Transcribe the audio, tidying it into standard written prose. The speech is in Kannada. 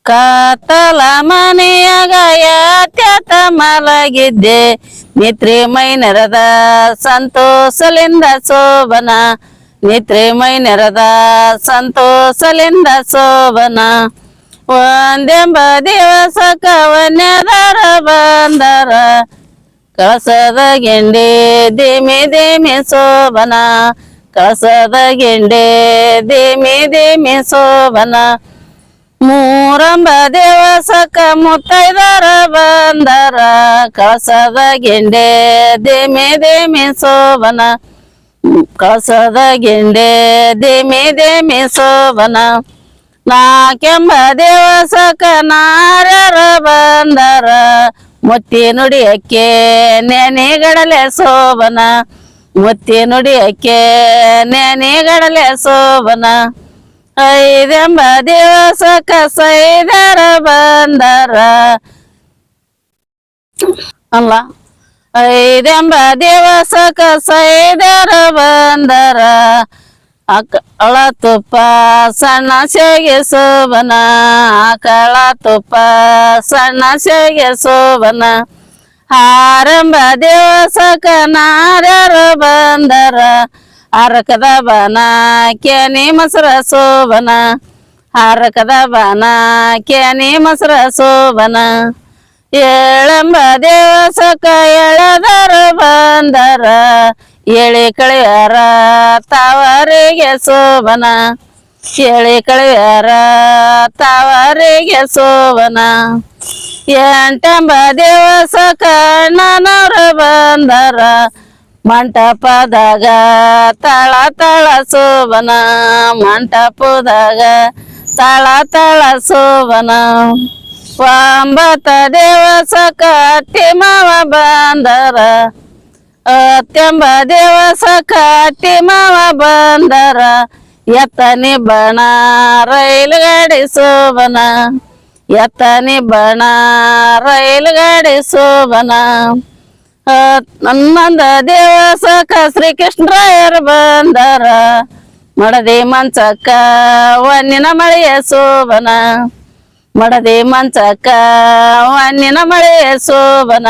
ಕಾತಲ ಮನೆಯಾಗ ಯಾತ್ಯಾತ ಮಲಗಿದ್ದೆ ನಿತ್ರೆ ಮೈ ನೆರದ ಸಂತೋಷಲಿಂದ ಶೋಭನ ನಿತ್ರೆ ಮೈ ನೆರದ ಸಂತೋಷಲಿಂದ ಶೋಭನ ಒಂದೆಂಬ ದಿವಸಕ ವನ್ಯದಾರ ಬಂದರ ಕಳಸದ ಗೆಂಡೆ ದೇಮಿ ದೇಮಿ ಶೋಭನ ಕಳಸದ ಗೆಂಡೆ ದೇಮಿ ದೇಮಿ ಶೋಭನ ಮೂರಂಬ ದೇವಸಕ ಮುತ್ತೈದರ ಬಂದರ ಕಳಸದ ಗೆಂಡೆ ದೇಮಿ ದೇಮಿ ಶೋಭನ ಕಳಸದ ಗೆಂಡೆ ದೇಮಿ ದೇಮಿ ಶೋಭನ ನಾಕೆಂಬ ದೇವಸಕ ನಾರ್ಯರ ಬಂದರ ಮುತ್ತಿ ನುಡಿಯಕ್ಕೆ ನೆನೆಗಡಲೆ ಶೋಭನ ಮುತ್ತಿ ನುಡಿಯಕ್ಕೆ ನೆನೆಗಡಲೆ ಶೋಭನ ಐದೆಂಬ ದಿವಸಕ ಸೈದರ ಬಂದರ ಅಲ್ಲ ಐದೆಂಬ ದಿವಸಕ ಸೈದರ ಬಂದರ ಆಕಳ ತುಪ್ಪ ಸಣ್ಣ ಶೇಗೆ ಶೋಭನ ಆಕಳ ತುಪ್ಪ ಸಣ್ಣ ಶೇಗೆ ಶೋಭನ ಆರಂಭ ದಿವಸಕ ನಾರ್ಯರು ಬಂದರ ಹರಕದ ಬನ ಕೆನಿ ಮೊಸರ ಶೋಭನ ಹರಕದ ಬನ ಕೆನಿ ಮೊಸರ ಶೋಭನ ಏಳೆಂಬ ದಿವಸಕ ಎಳೆದರ ಬಂದರ ಎಳಿ ಕಳೆಯರ ತಾವರಿಗೆ ಶೋಭನ ಎಳಿ ಕಳೆಯರ ತಾವರಿಗೆ ಶೋಭನ ಎಂಟೆಂಬ ದಿವಸಕ ಅಣ್ಣನವ್ರ ಬಂದರ ಮಂಟಪದಾಗ ತಳ ತಳ ಶೋಭನ ಮಂಟಪದಾಗ ತಳ ತಳ ಶೋಭನ ಒಂಬತ್ತ ದಿವಸಕ ಅತ್ತಿ ಮಾವ ಬಂದರ ಅತ್ತೆಂಬ ದಿವಸಕ ಅತ್ತಿ ಮಾವ ಬಂದರ ಎತ್ತನಿ ಬಣ ರೈಲು ಗಾಡಿ ಶೋಭನ ಎತ್ತನಿ ಬಣ ರೈಲು ಗಾಡಿ ಶೋಭನ ಹನ್ನೊಂದ ದಿವಸಕ ಶ್ರೀಕೃಷ್ಣರಾಯರು ಬಂದರ ಮಡದಿ ಮಂಚಕ್ಕ ವನ್ನಿನ ಮಳೆಯ ಶೋಭನ ಮಡದಿ ಮಂಚಕ್ಕ ವನ್ನಿನ ಮಳೆಯ ಶೋಭನ